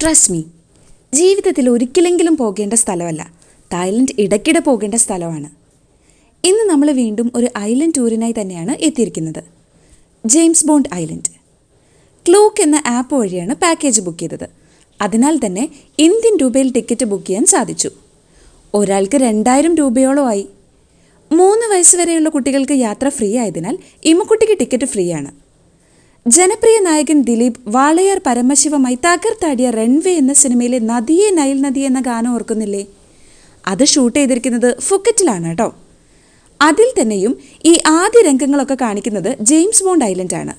Trust me, ജീവിതത്തിൽ ഒരിക്കലെങ്കിലും പോകേണ്ട സ്ഥലമല്ല, തായ്ലൻഡ് ഇടയ്ക്കിടെ പോകേണ്ട സ്ഥലമാണ്. ഇന്ന് നമ്മൾ വീണ്ടും ഒരു ഐലൻഡ് ടൂറിനായി തന്നെയാണ് എത്തിയിരിക്കുന്നത്. James bond island. ക്ലൂക്ക് എന്ന ആപ്പ് വഴിയാണ് പാക്കേജ് ബുക്ക് ചെയ്തത്. അതിനാൽ തന്നെ ഇന്ത്യൻ രൂപയിൽ ടിക്കറ്റ് ബുക്ക് ചെയ്യാൻ സാധിച്ചു. ഒരാൾക്ക് 2000 രൂപയോളമായി. 3 വയസ്സ് വരെയുള്ള കുട്ടികൾക്ക് യാത്ര ഫ്രീ ആയതിനാൽ ഇമ്മക്കുട്ടിക്ക് ടിക്കറ്റ് ഫ്രീ ആണ്. ജനപ്രിയ നായകൻ ദിലീപ് വാളയാർ പരമശിവമായി തകർത്താടിയ റൺവേ എന്ന സിനിമയിലെ നദിയെ നൈൽ നദി എന്ന ഗാനം ഓർക്കുന്നില്ലേ? അത് ഷൂട്ട് ചെയ്തിരിക്കുന്നത് ഫുക്കറ്റിലാണ് കേട്ടോ. അതിൽ തന്നെയും ഈ ആദ്യ രംഗങ്ങളൊക്കെ കാണിക്കുന്നത് ജെയിംസ് ബോണ്ട് ഐലൻഡാണ്.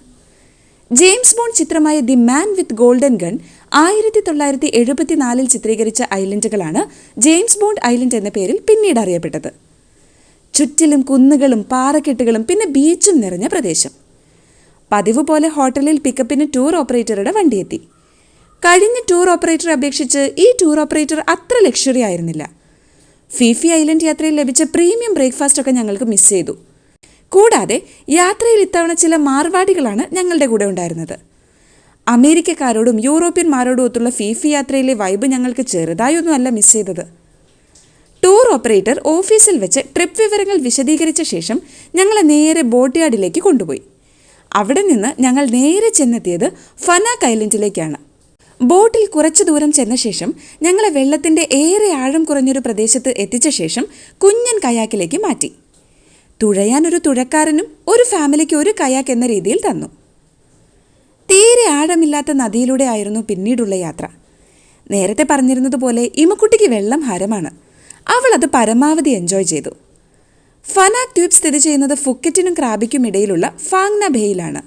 ജെയിംസ് ബോണ്ട് ചിത്രമായ the man with golden gun 1974 ചിത്രീകരിച്ച ഐലൻഡുകളാണ് ജെയിംസ് ബോണ്ട് ഐലൻഡ് എന്ന പേരിൽ പിന്നീട് അറിയപ്പെട്ടത്. ചുറ്റിലും കുന്നുകളും പാറക്കെട്ടുകളും പിന്നെ ബീച്ചും നിറഞ്ഞ പ്രദേശം. പതിവ് പോലെ ഹോട്ടലിൽ പിക്കപ്പിന് ടൂർ ഓപ്പറേറ്ററുടെ വണ്ടിയെത്തി. കഴിഞ്ഞ ടൂർ ഓപ്പറേറ്ററെ അപേക്ഷിച്ച് ഈ ടൂർ ഓപ്പറേറ്റർ അത്ര ലക്ഷറി ആയിരുന്നില്ല. ഫിഫി ഐലൻഡ് യാത്രയിൽ ലഭിച്ച പ്രീമിയം ബ്രേക്ക്ഫാസ്റ്റ് ഒക്കെ ഞങ്ങൾക്ക് മിസ് ചെയ്തു. കൂടാതെ യാത്രയിൽ ഇത്തവണ ചില മാർവാടികളാണ് ഞങ്ങളുടെ കൂടെ ഉണ്ടായിരുന്നത്. അമേരിക്കക്കാരോടും യൂറോപ്യന്മാരോടും ഒത്തുള്ള ഫിഫി യാത്രയിലെ വൈബ് ഞങ്ങൾക്ക് ചെറുതായൊന്നും അല്ല മിസ് ചെയ്തത്. ടൂർ ഓപ്പറേറ്റർ ഓഫീസിൽ വെച്ച് ട്രിപ്പ് വിവരങ്ങൾ വിശദീകരിച്ച ശേഷം ഞങ്ങളെ നേരെ ബോട്ട് യാർഡിലേക്ക് കൊണ്ടുപോയി. അവിടെ നിന്ന് ഞങ്ങൾ നേരെ ചെന്നെത്തിയത് ഫനാക് ഐലൻഡിലേക്കാണ്. ബോട്ടിൽ കുറച്ചു ദൂരം ചെന്ന ശേഷം ഞങ്ങളെ വെള്ളത്തിൻ്റെ ഏറെ ആഴം കുറഞ്ഞൊരു പ്രദേശത്ത് എത്തിച്ച ശേഷം കുഞ്ഞൻ കയാക്കിലേക്ക് മാറ്റി. തുഴയാൻ ഒരു തുഴക്കാരനും ഒരു ഫാമിലിക്ക് ഒരു കയാക്ക് എന്ന രീതിയിൽ തന്നു. തീരെ ആഴമില്ലാത്ത നദിയിലൂടെ ആയിരുന്നു പിന്നീടുള്ള യാത്ര. നേരത്തെ പറഞ്ഞിരുന്നതുപോലെ ഇമ്മക്കുട്ടിക്ക് വെള്ളം ഹരമാണ്. അവൾ അത് പരമാവധി എൻജോയ് ചെയ്തു. ഫനാക് ദ്വീപ് സ്ഥിതി ചെയ്യുന്നത് ഫുക്കറ്റിനും ക്രാബിക്കും ഇടയിലുള്ള ഫാങ് ന ബേയിലാണ്.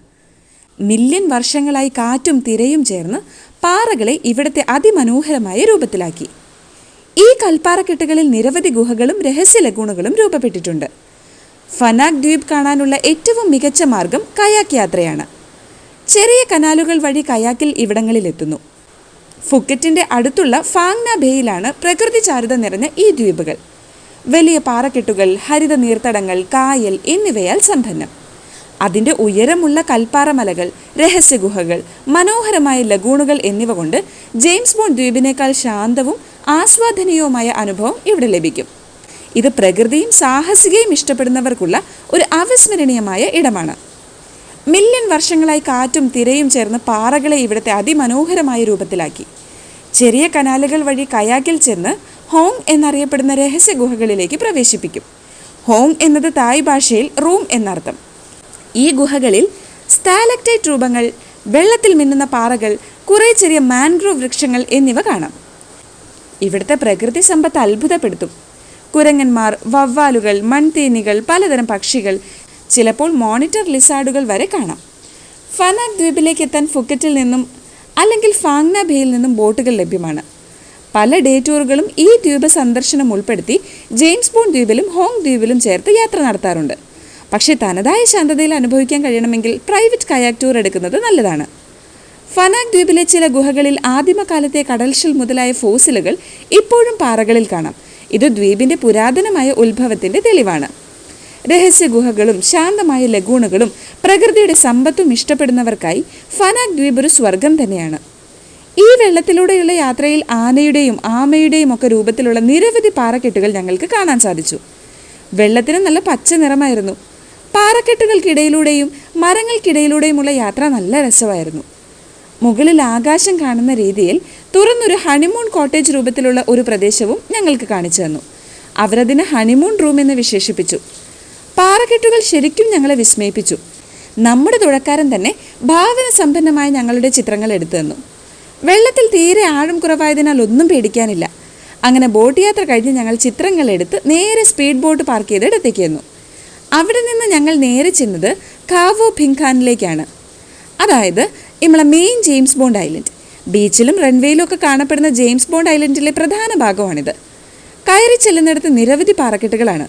മില്യൺ വർഷങ്ങളായി കാറ്റും തിരയും ചേർന്ന് പാറകളെ ഇവിടുത്തെ അതിമനോഹരമായ രൂപത്തിലാക്കി. ഈ കൽപ്പാറക്കെട്ടുകളിൽ നിരവധി ഗുഹകളും രഹസ്യ ലഗൂണുകളും രൂപപ്പെട്ടിട്ടുണ്ട്. ഫനാക് ദ്വീപ് കാണാനുള്ള ഏറ്റവും മികച്ച മാർഗം കയാക്ക് യാത്രയാണ്. ചെറിയ കനാലുകൾ വഴി കയാക്കിൽ ഇവിടങ്ങളിലെത്തുന്നു. ഫുക്കറ്റിൻ്റെ അടുത്തുള്ള ഫാങ് ന ബേയിലാണ് പ്രകൃതി ചാരുത നിറഞ്ഞ ഈ ദ്വീപുകൾ. വലിയ പാറക്കെട്ടുകൾ, ഹരിത നീർത്തടങ്ങൾ, കായൽ എന്നിവയാൽ സമ്പന്നം. അതിൻ്റെ ഉയരമുള്ള കൽപ്പാറമലകൾ, രഹസ്യ ഗുഹകൾ, മനോഹരമായ ലഗൂണുകൾ എന്നിവ കൊണ്ട് ജെയിംസ് ബോണ്ട് ദ്വീപിനേക്കാൾ ശാന്തവും ആസ്വാദനീയവുമായ അനുഭവം ഇവിടെ ലഭിക്കും. ഇത് പ്രകൃതിയും സാഹസികയും ഇഷ്ടപ്പെടുന്നവർക്കുള്ള ഒരു അവിസ്മരണീയമായ ഇടമാണ്. മില്യൺ വർഷങ്ങളായി കാറ്റും തിരയും ചേർന്ന് പാറകളെ ഇവിടുത്തെ അതിമനോഹരമായ രൂപത്തിലാക്കി. ചെറിയ കനാലുകൾ വഴി കയാക്കിൽ ചെന്ന് ഹോങ് എന്നറിയപ്പെടുന്ന രഹസ്യ ഗുഹകളിലേക്ക് പ്രവേശിപ്പിക്കും. ഹോങ് എന്നത് തായ് ഭാഷയിൽ റൂം എന്നർത്ഥം. ഈ ഗുഹകളിൽ സ്റ്റാലക്ടൈറ്റ് രൂപങ്ങൾ, വെള്ളത്തിൽ മിന്നുന്ന പാറകൾ, കുറേ ചെറിയ മാൻഗ്രോവ് വൃക്ഷങ്ങൾ എന്നിവ കാണാം. ഇവിടുത്തെ പ്രകൃതി സമ്പത്ത് അത്ഭുതപ്പെടുത്തും. കുരങ്ങന്മാർ, വവ്വാലുകൾ, മൺതേനികൾ, പലതരം പക്ഷികൾ, ചിലപ്പോൾ മോണിറ്റർ ലിസാർഡുകൾ വരെ കാണാം. ഫനാക് ദ്വീപിലേക്ക് എത്താൻ ഫുക്കറ്റിൽ നിന്നും അല്ലെങ്കിൽ ഫാങ് ന ബേയിൽ നിന്നും ബോട്ടുകൾ ലഭ്യമാണ്. പല ഡേ ടൂറുകളും ഈ ദ്വീപ് സന്ദർശനം ഉൾപ്പെടുത്തി ജെയിംസ് ബോണ്ട് ദ്വീപിലും ഹോങ് ദ്വീപിലും ചേർത്ത് യാത്ര നടത്താറുണ്ട്. പക്ഷേ തനതായ ശാന്തതയിൽ അനുഭവിക്കാൻ കഴിയണമെങ്കിൽ പ്രൈവറ്റ് കയാക്ക് ടൂർ എടുക്കുന്നത് നല്ലതാണ്. ഫനാക് ദ്വീപിലെ ചില ഗുഹകളിൽ ആദിമകാലത്തെ കടൽഷൽ മുതലായ ഫോസിലുകൾ ഇപ്പോഴും പാറകളിൽ കാണാം. ഇത് ദ്വീപിൻ്റെ പുരാതനമായ ഉത്ഭവത്തിൻ്റെ തെളിവാണ്. രഹസ്യ ഗുഹകളും ശാന്തമായ ലഗൂണുകളും പ്രകൃതിയുടെ സമ്പത്തും ഇഷ്ടപ്പെടുന്നവർക്കായി ഫനാക് ദ്വീപ് ഒരു സ്വർഗം തന്നെയാണ്. ഈ വെള്ളത്തിലൂടെയുള്ള യാത്രയിൽ ആനയുടെയും ആമയുടെയും ഒക്കെ രൂപത്തിലുള്ള നിരവധി പാറക്കെട്ടുകൾ ഞങ്ങൾക്ക് കാണാൻ സാധിച്ചു. വെള്ളത്തിന് നല്ല പച്ച നിറമായിരുന്നു. പാറക്കെട്ടുകൾക്കിടയിലൂടെയും മരങ്ങൾക്കിടയിലൂടെയുമുള്ള യാത്ര നല്ല രസമായിരുന്നു. മുകളിൽ ആകാശം കാണുന്ന രീതിയിൽ തുറന്നൊരു ഹണിമൂൺ കോട്ടേജ് രൂപത്തിലുള്ള ഒരു പ്രദേശവും ഞങ്ങൾക്ക് കാണിച്ചു തന്നു. അവരതിന് ഹണിമൂൺ റൂം എന്ന് വിശേഷിപ്പിച്ചു. പാറക്കെട്ടുകൾ ശരിക്കും ഞങ്ങളെ വിസ്മയിപ്പിച്ചു. നമ്മുടെ തുഴക്കാരൻ തന്നെ ഭാവന സമ്പന്നമായ ഞങ്ങളുടെ ചിത്രങ്ങൾ എടുത്തു തന്നു. വെള്ളത്തിൽ തീരെ ആഴം കുറവായതിനാൽ ഒന്നും പേടിക്കാനില്ല. അങ്ങനെ ബോട്ട് യാത്ര കഴിഞ്ഞ് ഞങ്ങൾ ചിത്രങ്ങൾ എടുത്ത് നേരെ സ്പീഡ് ബോട്ട് പാർക്ക് ചെയ്തിടത്തേക്ക് വന്നു. അവിടെ നിന്ന് ഞങ്ങൾ നേരെ ചെന്നത് കാവോ ഭിങ്ഖാനിലേക്കാണ്. അതായത് നമ്മളെ മെയിൻ ജെയിംസ് ബോണ്ട് ഐലൻഡ്. ബീച്ചിലും റൺവേയിലും ഒക്കെ കാണപ്പെടുന്ന ജെയിംസ് ബോണ്ട് ഐലൻഡിലെ പ്രധാന ഭാഗമാണിത്. കയറി ചെല്ലുന്നിടത്ത് നിരവധി പാറക്കെട്ടുകളാണ്.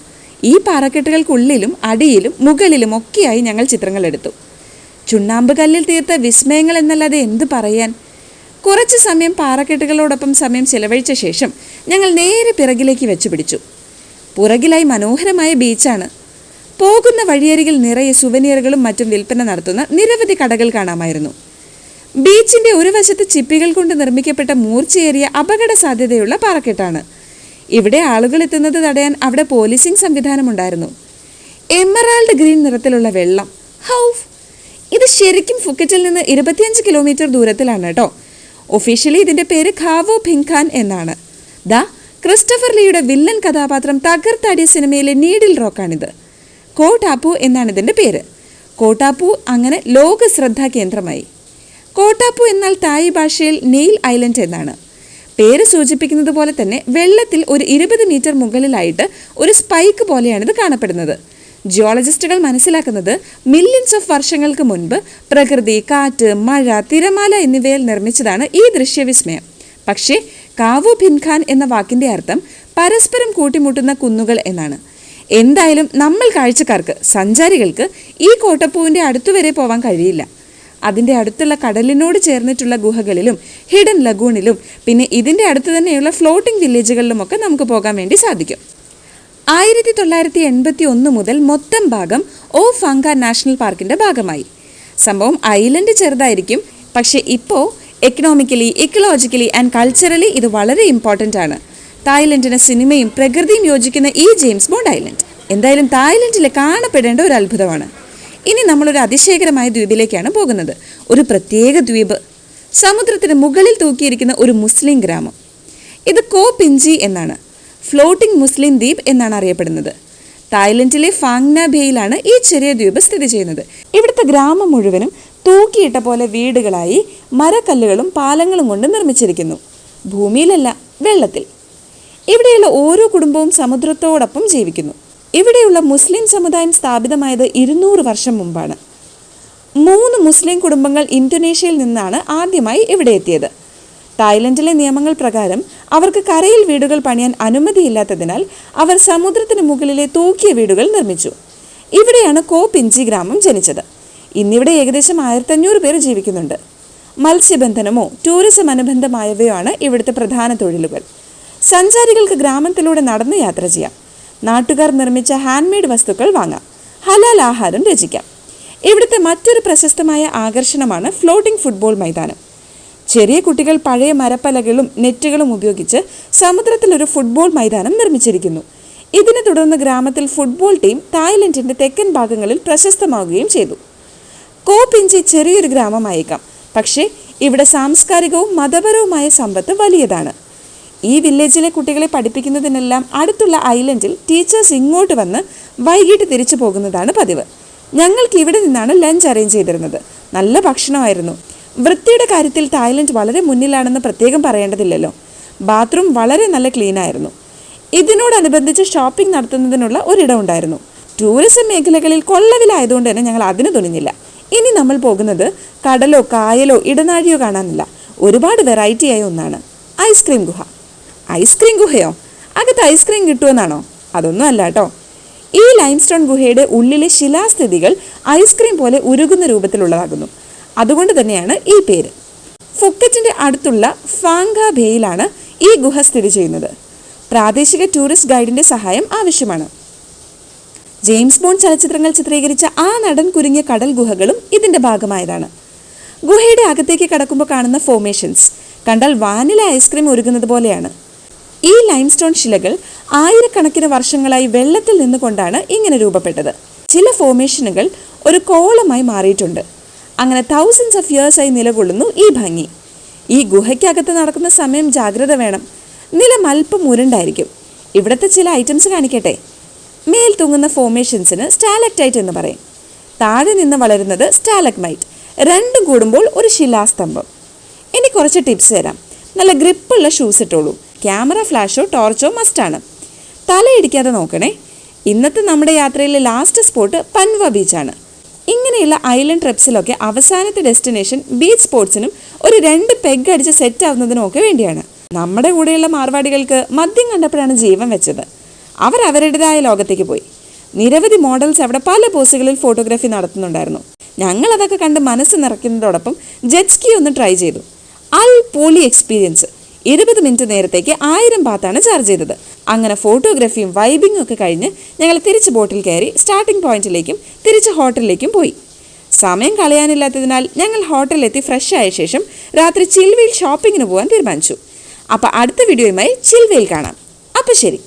ഈ പാറക്കെട്ടുകൾക്കുള്ളിലും അടിയിലും മുകളിലും ഒക്കെയായി ഞങ്ങൾ ചിത്രങ്ങൾ എടുത്തു. ചുണ്ണാമ്പ് കല്ലിൽ തീർത്ത വിസ്മയങ്ങൾ എന്നല്ലാതെ എന്ത് പറയാൻ. കുറച്ച് സമയം പാറക്കെട്ടുകളോടൊപ്പം സമയം ചെലവഴിച്ച ശേഷം ഞങ്ങൾ നേരെ പിറകിലേക്ക് വെച്ചു പിടിച്ചു. പുറകിലായി മനോഹരമായ ബീച്ചാണ്. പോകുന്ന വഴിയരികിൽ നിറയെ സുവനീറുകളും മറ്റും വിൽപ്പന നടത്തുന്ന നിരവധി കടകൾ കാണാമായിരുന്നു. ബീച്ചിന്റെ ഒരു വശത്ത് ചിപ്പികൾ കൊണ്ട് നിർമ്മിക്കപ്പെട്ട മൂർച്ചയേറിയ അപകട സാധ്യതയുള്ള പാറക്കെട്ടാണ്. ഇവിടെ ആളുകൾ എത്തുന്നത് തടയാൻ അവിടെ പോലീസിംഗ് സംവിധാനമുണ്ടായിരുന്നു. എമറാൾഡ് ഗ്രീൻ നിറത്തിലുള്ള വെള്ളം, ഹൗഫ്! ഇത് ശരിക്കും ഫുക്കറ്റിൽ നിന്ന് 25 കിലോമീറ്റർ ദൂരത്തിലാണ് കേട്ടോ. ഒഫീഷ്യലി ഇതിന്റെ പേര് ഖാവോ ഭിങ്ഖാൻ എന്നാണ്. ക്രിസ്റ്റഫർ ലീയുടെ വില്ലൻ കഥാപാത്രം തകർത്താടിയ സിനിമയിലെ നീഡിൽ റോക്കാണിത്. കോ ടാപ്പു എന്നാണ് ഇതിന്റെ പേര്. കോട്ടാപ്പു അങ്ങനെ ലോക ശ്രദ്ധാ കേന്ദ്രമായി. കോട്ടാപ്പു എന്നാൽ തായ് ഭാഷയിൽ നെയിൽ ഐലൻഡ് എന്നാണ്. പേര് സൂചിപ്പിക്കുന്നത് പോലെ തന്നെ വെള്ളത്തിൽ ഒരു 20 മീറ്റർ മുകളിലായിട്ട് ഒരു സ്പൈക്ക് പോലെയാണിത് കാണപ്പെടുന്നത്. ജിയോളജിസ്റ്റുകൾ മനസ്സിലാക്കുന്നത് മില്യൺസ് ഓഫ് വർഷങ്ങൾക്ക് മുൻപ് പ്രകൃതി, കാറ്റ്, മഴ, തിരമാല എന്നിവയിൽ നിർമ്മിച്ചതാണ് ഈ ദൃശ്യവിസ്മയം. പക്ഷേ കാവോ ഭിൻഖാൻ എന്ന വാക്കിന്റെ അർത്ഥം പരസ്പരം കൂട്ടിമുട്ടുന്ന കുന്നുകൾ എന്നാണ്. എന്തായാലും നമ്മൾ കാഴ്ചക്കാർക്ക്, സഞ്ചാരികൾക്ക് ഈ കോട്ടപ്പൂവിന്റെ അടുത്തുവരെ പോവാൻ കഴിയില്ല. അതിൻ്റെ അടുത്തുള്ള കടലിനോട് ചേർന്നിട്ടുള്ള ഗുഹകളിലും ഹിഡൻ ലഗൂണിലും പിന്നെ ഇതിൻ്റെ അടുത്ത് തന്നെയുള്ള ഫ്ലോട്ടിംഗ് വില്ലേജുകളിലുമൊക്കെ നമുക്ക് പോകാൻ വേണ്ടി സാധിക്കും. 1981 മുതൽ മൊത്തം ഭാഗം ഓ ഫങ്ക നാഷണൽ പാർക്കിൻ്റെ ഭാഗമായി. സംഭവം ഐലൻഡ് ചെറുതായിരിക്കും, പക്ഷേ ഇപ്പോൾ എക്കണോമിക്കലി, ഇക്കോളജിക്കലി ആൻഡ് കൾച്ചറലി ഇത് വളരെ ഇമ്പോർട്ടൻ്റ് ആണ്. തായ്ലൻഡിന് സിനിമയും പ്രകൃതിയും യോജിക്കുന്ന ഈ ജെയിംസ് ബോണ്ട് ഐലൻഡ് എന്തായാലും തായ്ലൻഡിലെ കാണപ്പെടേണ്ട ഒരു അത്ഭുതമാണ്. ഇനി നമ്മളൊരു അതിശയകരമായ ദ്വീപിലേക്കാണ് പോകുന്നത്. ഒരു പ്രത്യേക ദ്വീപ്, സമുദ്രത്തിന് മുകളിൽ തൂക്കിയിരിക്കുന്ന ഒരു മുസ്ലിം ഗ്രാമം. ഇത് കോ പിഞ്ചി എന്നാണ്. ഫ്ലോട്ടിംഗ് മുസ്ലിം ദ്വീപ് എന്നാണ് അറിയപ്പെടുന്നത്. തായ്ലൻഡിലെ ഫാങ്ന ബേയിലാണ് ഈ ചെറിയ ദ്വീപ് സ്ഥിതി ചെയ്യുന്നത്. ഇവിടുത്തെ ഗ്രാമം മുഴുവനും തൂക്കിയിട്ട പോലെ വീടുകളായി മരക്കല്ലുകളും പാലങ്ങളും കൊണ്ട് നിർമ്മിച്ചിരിക്കുന്നു. ഭൂമിയിലല്ല, വെള്ളത്തിൽ. ഇവിടെയുള്ള ഓരോ കുടുംബവും സമുദ്രത്തോടൊപ്പം ജീവിക്കുന്നു. ഇവിടെയുള്ള മുസ്ലിം സമുദായം സ്ഥാപിതമായത് 200 വർഷം മുമ്പാണ്. 3 മുസ്ലിം കുടുംബങ്ങൾ ഇന്തോനേഷ്യയിൽ നിന്നാണ് ആദ്യമായി ഇവിടെ എത്തിയത്. തായ്ലൻഡിലെ നിയമങ്ങൾ പ്രകാരം അവർക്ക് കരയിൽ വീടുകൾ പണിയാൻ അനുമതിയില്ലാത്തതിനാൽ അവർ സമുദ്രത്തിന് മുകളിലെ തൂക്കിയ വീടുകൾ നിർമ്മിച്ചു. ഇവിടെയാണ് കോ പിഞ്ചി ഗ്രാമം ജനിച്ചത്. ഇന്നിവിടെ ഏകദേശം 1500 പേർ ജീവിക്കുന്നുണ്ട്. മത്സ്യബന്ധനമോ ടൂറിസം അനുബന്ധമായവയോ ആണ് ഇവിടുത്തെ പ്രധാന തൊഴിലുകൾ. സഞ്ചാരികൾക്ക് ഗ്രാമത്തിലൂടെ നടന്ന് യാത്ര ചെയ്യാം. നാട്ടുകാർ നിർമ്മിച്ച ഹാൻഡ്മെയ്ഡ് വസ്തുക്കൾ വാങ്ങാം. ഹലാൽ ആഹാരം രചിക്കാം. ഇവിടുത്തെ മറ്റൊരു പ്രശസ്തമായ ആകർഷണമാണ് ഫ്ലോട്ടിംഗ് ഫുട്ബോൾ മൈതാനം. ചെറിയ കുട്ടികൾ പഴയ മരപ്പലകളും നെറ്റുകളും ഉപയോഗിച്ച് സമുദ്രത്തിൽ ഒരു ഫുട്ബോൾ മൈതാനം നിർമ്മിച്ചിരിക്കുന്നു. ഇതിനെ തുടർന്ന് ഗ്രാമത്തിൽ ഫുട്ബോൾ ടീം തായ്ലൻഡിൻ്റെ തെക്കൻ ഭാഗങ്ങളിൽ പ്രശസ്തമാവുകയും ചെയ്തു. കോ പിഞ്ചി ചെറിയൊരു ഗ്രാമമായേക്കാം, പക്ഷേ ഇവിടെ സാംസ്കാരികവും മതപരവുമായ സമ്പത്ത് വലിയതാണ്. ഈ വില്ലേജിലെ കുട്ടികളെ പഠിപ്പിക്കുന്നതിനെല്ലാം അടുത്തുള്ള ഐലൻഡിൽ ടീച്ചേഴ്സ് ഇങ്ങോട്ട് വന്ന് വൈകിട്ട് തിരിച്ചു പോകുന്നതാണ് പതിവ്. ഞങ്ങൾക്ക് ഇവിടെ നിന്നാണ് ലഞ്ച് അറേഞ്ച് ചെയ്തിരുന്നത്. നല്ല ഭക്ഷണമായിരുന്നു. വൃത്തിയുടെ കാര്യത്തിൽ തായ്ലൻഡ് വളരെ മുന്നിലാണെന്ന് പ്രത്യേകം പറയേണ്ടതില്ലല്ലോ. ബാത്റൂം വളരെ നല്ല ക്ലീനായിരുന്നു. ഇതിനോടനുബന്ധിച്ച് ഷോപ്പിംഗ് നടത്തുന്നതിനുള്ള ഒരിടം ഉണ്ടായിരുന്നു. ടൂറിസം മേഖലകളിൽ കൊള്ളവിലായതുകൊണ്ട് തന്നെ ഞങ്ങൾ അതിന് തുനിഞ്ഞില്ല. ഇനി നമ്മൾ പോകുന്നത് കടലോ കായലോ ഇടനാഴിയോ കാണാനല്ല, ഒരുപാട് വെറൈറ്റിയായ ഒന്നാണ്, ഐസ്ക്രീം ഗുഹ. ഐസ്ക്രീം ഗുഹയോ? അകത്ത് ഐസ്ക്രീം കിട്ടുമെന്നാണോ? അതൊന്നും അല്ല കേട്ടോ. ഈ ലൈംസ്റ്റോൺ ഗുഹയുടെ ഉള്ളിലെ ശിലാസ്ഥിതികൾ ഐസ്ക്രീം പോലെ ഉരുകുന്ന രൂപത്തിലുള്ളതാകുന്നു. അതുകൊണ്ട് തന്നെയാണ് ഈ പേര്. ഫുക്കറ്റിൻ്റെ അടുത്തുള്ള ഫാങ്ക ബേയിലാണ് ഈ ഗുഹ സ്ഥിതി ചെയ്യുന്നത്. പ്രാദേശിക ടൂറിസ്റ്റ് ഗൈഡിൻ്റെ സഹായം ആവശ്യമാണ്. ജെയിംസ് ബോണ്ട് ചലച്ചിത്രങ്ങൾ ചിത്രീകരിച്ച ആ നടൻ കുരുങ്ങിയ കടൽ ഗുഹകളും ഇതിൻ്റെ ഭാഗമായതാണ്. ഗുഹയുടെ അകത്തേക്ക് കടക്കുമ്പോൾ കാണുന്ന ഫോർമേഷൻസ് കണ്ടാൽ വാനില ഐസ്ക്രീം ഒരുക്കുന്നത് പോലെയാണ്. ഈ ലൈംസ്റ്റോൺ ശിലകൾ ആയിരക്കണക്കിന് വർഷങ്ങളായി വെള്ളത്തിൽ നിന്നുകൊണ്ടാണ് ഇങ്ങനെ രൂപപ്പെട്ടത്. ചില ഫോർമേഷനുകൾ ഒരു കോളമായി മാറിയിട്ടുണ്ട്. അങ്ങനെ തൗസൻഡ്സ് ഓഫ് ഇയേഴ്സായി നിലകൊള്ളുന്നു ഈ ഭംഗി. ഈ ഗുഹയ്ക്കകത്ത് നടക്കുന്ന സമയം ജാഗ്രത വേണം. നിലം അല്പം ഉരുണ്ടായിരിക്കും. ഇവിടുത്തെ ചില ഐറ്റംസ് കാണിക്കട്ടെ. മേൽ തൂങ്ങുന്ന ഫോർമേഷൻസിന് സ്റ്റാലക്ടൈറ്റ് എന്ന് പറയും. താഴെ നിന്ന് വളരുന്നത് സ്റ്റാലഗ്മൈറ്റ്. രണ്ടും കൂടുമ്പോൾ ഒരു ശിലാസ്തംഭം. ഇനി കുറച്ച് ടിപ്സ് തരാം. നല്ല ഗ്രിപ്പുള്ള ഷൂസ് ഇട്ടോളൂ. ക്യാമറ ഫ്ലാഷോ ടോർച്ചോ മസ്റ്റാണ്. തലയിടിക്കാതെ നോക്കണേ. ഇന്നത്തെ നമ്മുടെ യാത്രയിലെ ലാസ്റ്റ് സ്പോട്ട് പൻവ ബീച്ചാണ്. ഇങ്ങനെയുള്ള ഐലൻഡ് ട്രിപ്സിലൊക്കെ അവസാനത്തെ ഡെസ്റ്റിനേഷൻ ബീച്ച് സ്പോർട്സിനും ഒരു 2 പെഗ് അടിച്ച് സെറ്റ് ആവുന്നതിനും ഒക്കെ വേണ്ടിയാണ്. നമ്മുടെ കൂടെയുള്ള മാർവാടികൾക്ക് മദ്യം കണ്ടപ്പോഴാണ് ജീവൻ വെച്ചത്. അവർ അവരുടേതായ ലോകത്തേക്ക് പോയി. നിരവധി മോഡൽസ് അവിടെ പല പോസുകളിൽ ഫോട്ടോഗ്രാഫി നടത്തുന്നുണ്ടായിരുന്നു. ഞങ്ങൾ അതൊക്കെ കണ്ട് മനസ്സ് നിറയ്ക്കുന്നതോടൊപ്പം ജെറ്റ് സ്കി ഒന്ന് ട്രൈ ചെയ്തു. പൊളി എക്സ്പീരിയൻസ്. 20 മിനിറ്റ് നേരത്തേക്ക് 1000 ബാത്താണ് ചാർജ് ചെയ്തത്. അങ്ങനെ ഫോട്ടോഗ്രാഫിയും വൈബിങ്ങും ഒക്കെ കഴിഞ്ഞ് ഞങ്ങൾ തിരിച്ച് ബോട്ടിൽ കയറി സ്റ്റാർട്ടിംഗ് പോയിന്റിലേക്കും തിരിച്ച് ഹോട്ടലിലേക്കും പോയി. സമയം കളയാനില്ലാത്തതിനാൽ ഞങ്ങൾ ഹോട്ടലിലെത്തി ഫ്രഷ് ആയ ശേഷം രാത്രി ചിൽവെയിൽ ഷോപ്പിങ്ങിന് പോകാൻ തീരുമാനിച്ചു. അപ്പോൾ അടുത്ത വീഡിയോയുമായി ചിൽവെയിൽ കാണാം. അപ്പോൾ ശരി.